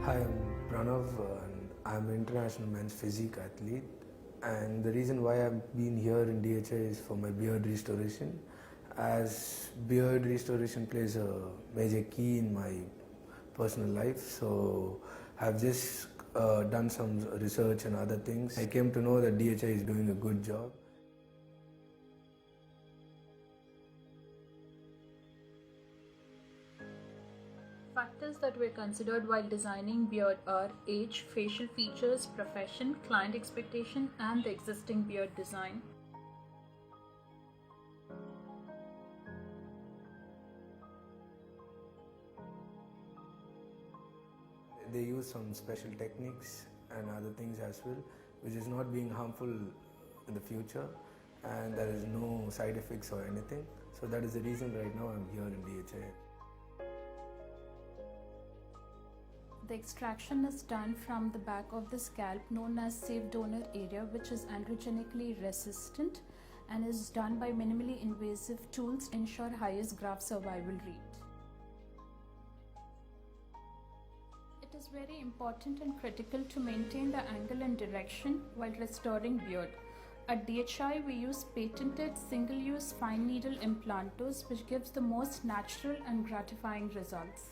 Hi, I'm Pranav and I'm an international men's physique athlete, and the reason why I've been here in DHI is for my beard restoration, as beard restoration plays a major key in my personal life. So I've just done some research and other things. I came to know that DHI is doing a good job. Factors that were considered while designing beard are age, facial features, profession, client expectation, and the existing beard design. They use some special techniques and other things as well, which is not being harmful in the future, and there is no side effects or anything. So that is the reason right now I'm here in DHI. The extraction is done from the back of the scalp known as safe donor area, which is androgenically resistant and is done by minimally invasive tools to ensure highest graft survival rate. It is very important and critical to maintain the angle and direction while restoring beard. At DHI, we use patented single-use fine needle implanters, which gives the most natural and gratifying results.